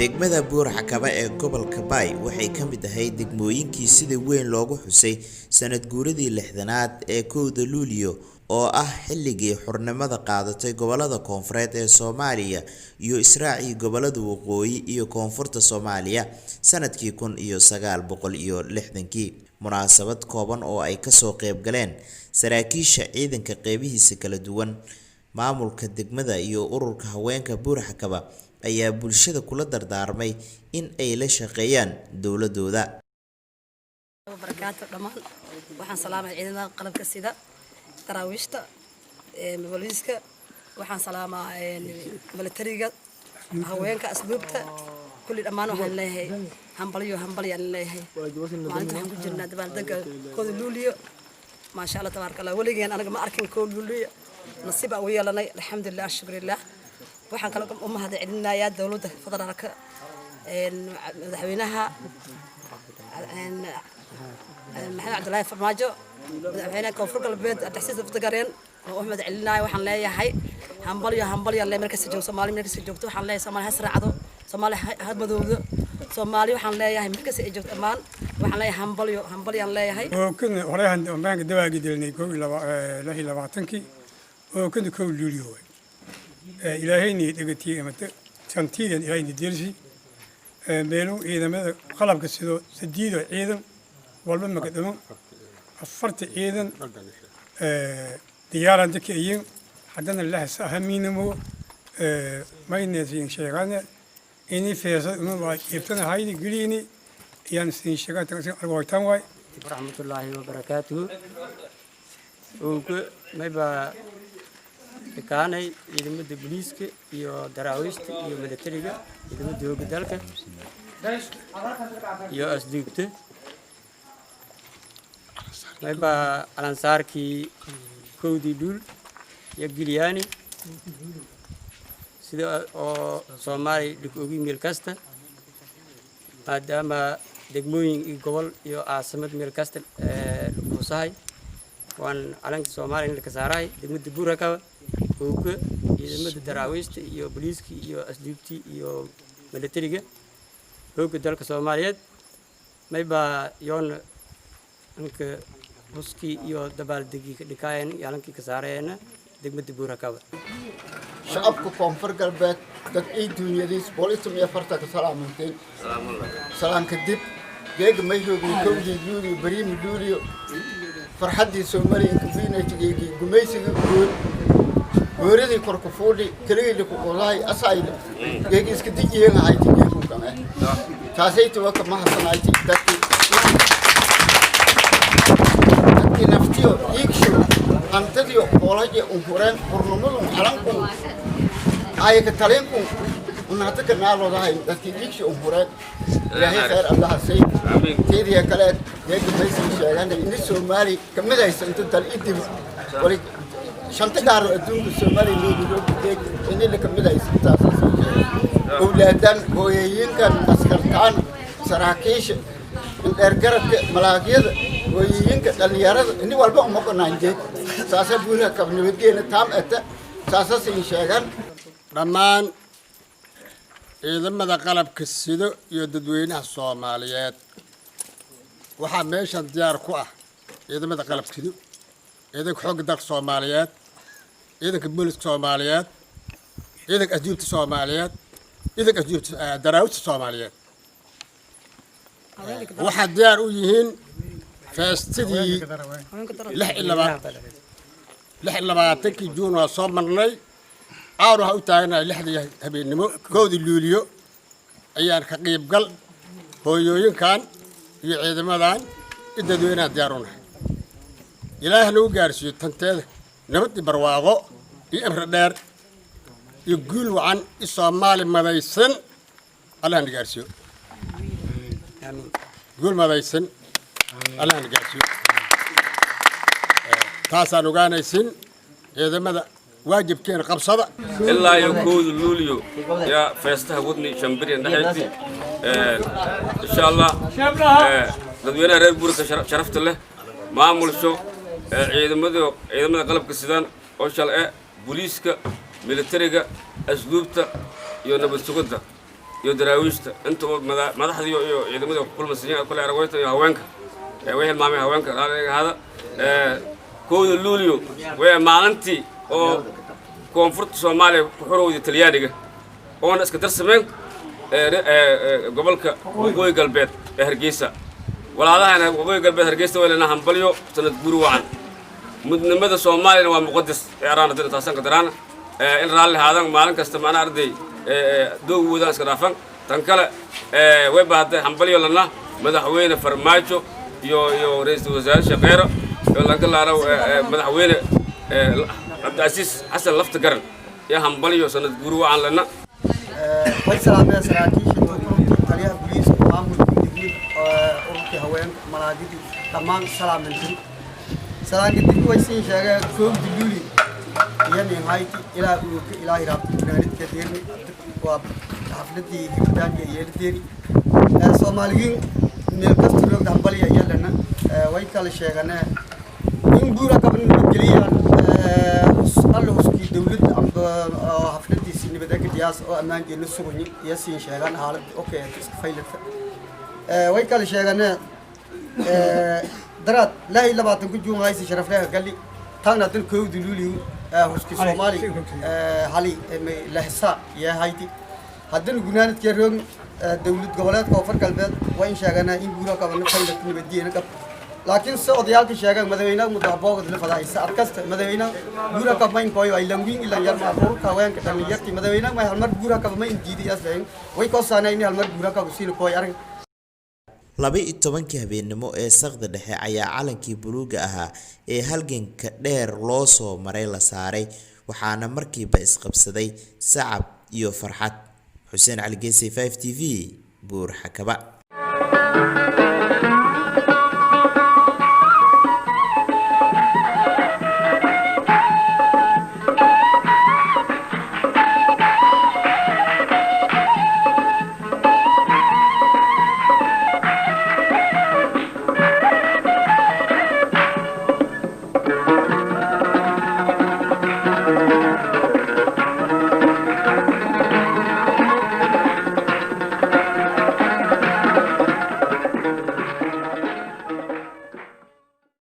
degmada Buur-Xakaba ee gobolka Bay waxay ka mid ahayd degmooyinkii sida weyn loogu xusay sanad guuradii 60aad ee 1 Luulyo oo ah xilligii xornimada qaadatay gobolada koonfureed ee Soomaaliya iyo Israaciil gobolada waqooyi iyo koonfurta Soomaaliya sanadkii 1960. Munaasabad kooban oo ay ka soo qayb galeen saraakiisha ciidanka qeybihiisa kala duwan, maamulka degmada iyo ururka haweenka Buur-Xakaba ayaa bulshada kula dardaarmay in ay la shaqeeyaan dawladooda. barakaatu dhamaan waxaan salaamay ciidamada qalabka sida daraawiishta booliiska, waxaan salaamaa militariga, haweenka asbuubta kulli dhamaan waxaan leeyahay hambalyo aan leeyahay. maalinta waxaan ku jirnaa dabaaldega 1 Luulyo ma sha Allah tabaaraka waligeen anaga ma arkin 1 Luulyo nasiib aan u yeelanay alxamdulillah shukrillah. waxaan kala u mahadcelinayaa dawladda federaalka madaxweynaha maxamed cabdullaahi farmaajo, madaxweynaha koonfur galbeed Cabdixasiis Fatagareen oo u mahadcelinayo. waxaan leeyahay hambalyo le markasta joogto Soomaali, markasta joogto waxaan leeyahay Soomaali ha sraacdo, Soomaali ha madowdo, Soomaali waxaan leeyahay markasta ay joogto amaan waxaan leeyahay hambalyo aan leeyahay. oo kun horeeyaan bank dawaagi dilnay 22 oo kun 1 Luulyo ilaahayni dhigatiye amata santiyan ilaahayni dirsi meelu ciidamada qalabka sidoo sadiido ciidan walba magdamo afarta ciidan diyaaran dadkii haddana la sahaminamo maynayeen sheegana inay feesad uma iftaan haydi galiini yaan siin sheegata arwaytan way rahmatullahi wa barakatuh oo mayba kaanay ciidamada booliiska iyo daraawiishta iyo militariga ciidamada hogga dalka iyo asduubta mayba alansaarkii 1 Luul iyo Gilyaani sida oo Soomaali dhig ogi meel kasta maadaama degmooyin iyo gobol iyo caasimad meel kasta kusahay waan calanka Soomaaliya ka saaray degmada Buur-Xakaba hogga ciidamada daraawiishta iyo booliiska iyo asduubti iyo militariga hogga dalka Soomaaliyeed mayba yoon anka muski iyo dabaaldegi ka dhikaayeen yaalanki ka saareen degmada Buur-Xakaba. shacabka koonfur galbeed dad ay dunyadiis booliiska iyo farta ka salaamanteen salaamka dib geega mayhoobi 1 Luulyo bariim Luulyo farxadii Soomaaliya ku fiinaytay gumaysiga hooradii korka fuudhi kaliya ku qolay asayda geega iska dijiyeen hay'ad geegu kan taasay tuwaka ma hasanaaytay dadkii naftiyo iigsho antadiyo qoolaje umfureen hornumadu calanku ayaka taleenku unata ka naaloodahay dadkii iigsho umfureen ilaahay khayr Allah say tiiriya kale geega maysan sheegan in Soomaali kamidaysan inta dal idib wali shanta gaar adduunka Soomaali loo geeg in la kamidaysan taas awlaadan hooyooyinkan askartaan saraakiisha ergaradka malaaqyada hooyooyinka dhalinyarada in walba uma qanaanjeed saasa Buur-Xakaba nabadgeena taam ata saasa siin sheegan dhammaan ciidamada qalabka sida iyo dadweynaha Soomaaliyeed waxa meeshan diyaar ku ah ciidamada qalabka sida ciidanka xoogga dalka Soomaaliyeed, ciidanka booliiska Soomaaliyeed, ciidanka asduubta Soomaaliyeed, ciidanka asduubta daraawiishta Soomaaliyeed waxa diyaar u yihiin feestadii 26 Juun oo soo marnay aanu ha u taagnaay 6 habeenimo 1 Luulyo ayaan ka qayb gal hooyooyinkan iyo ciidamadan dadweynaha diyaar u nahay ilaahna u gaarsiyo tanteeda nabad iyo barwaaqo iyo amr dheer iyo guul wacan Soomaali madaysan Allah na gaarsiyo guul madaysan Allah na gaarsiyo taasaan ogaanaysin ciidamada واجبكين قبصة إلا يكون لوليو يا فيستها ودني شمبري نحيتي إن شاء الله dadweynaha reer Buur-Xakaba sharafta leh maamulsho ciidamada qalabka sidaan oo shalay booliiska militariga asluubta iyo nabad sugidda iyo daraawiishta inta madaxda iyo ciidamada kulma siiyay kula aragwayta iyo haweenka wixii maamay haweenka hada kooda luuliyo way maalintii oo koonfurta Soomaaliya ku xorowday Talyaaniga oo iska darsameen gobolka waqooyi galbeed ee Hargeysa walaalahan waqooyi galbeed Hargeysa wayna hambalyo sanad guur wacan mudnimada Soomaaliya waa muqaddas eeraan dadka taasan ka daraan in raali haadan maalin kasta maana arday doow wada iska dhaafan tan kale way baahday hambalyo lana madaxweyne Farmaajo iyo ra'iisul wasaare Shaqeero iyo la kalaaro madaxweyne Abdulaziz Xasan Lafta Garan ya hambalyo sanad guur wacan lana way salaamay saraakiisha taliyaha booliiska maamulka degmada ururka haweenka malaagidi dhammaan salaamantin salaanka way siin sheegay koobdi luuli yani hayti ilaahi raabti gaaridka deerni waa xafladii hibdaanka yeeldeeri Soomaaliyiin meel kasta loo dambaliya yalana way kala sheeganaa in buura qaban geliyaan alla huski dawladda amba xafladii sinibada gadiyaas oo ammaankeena sugni iyo siin sheegan xaalad okay iska faylata way kala sheeganaa درات لا إلا بعد نقول هاي شرف لها قال لي تانا دل كود لوليو هسكي سومالي حالي لحسا يا هايتي هذا الجنان تكرم دولة قبلات كوفر قلبات وين شاعنا إن بورا كمان خيلة نبدي أنا لكن السعودية كشاعنا مدوينا متابعة قدر فضاي سأركست مدوينا بورا كمان كوي أيلمين إلا يرمى فور كوين كتنيات مدوينا ما هالمر بورا كمان جديد ياسين ويكوسانا إني هالمر بورا كوسيل كوي أرن 12 habeenimo ee saqda dhexe ayaa calankii buluuga ahaa ee halganka dheer loo soo maray la saaray waxaana markiiba isqabsaday sacab iyo farxad Xuseen Cali Geesay 5TV Buur Xakaba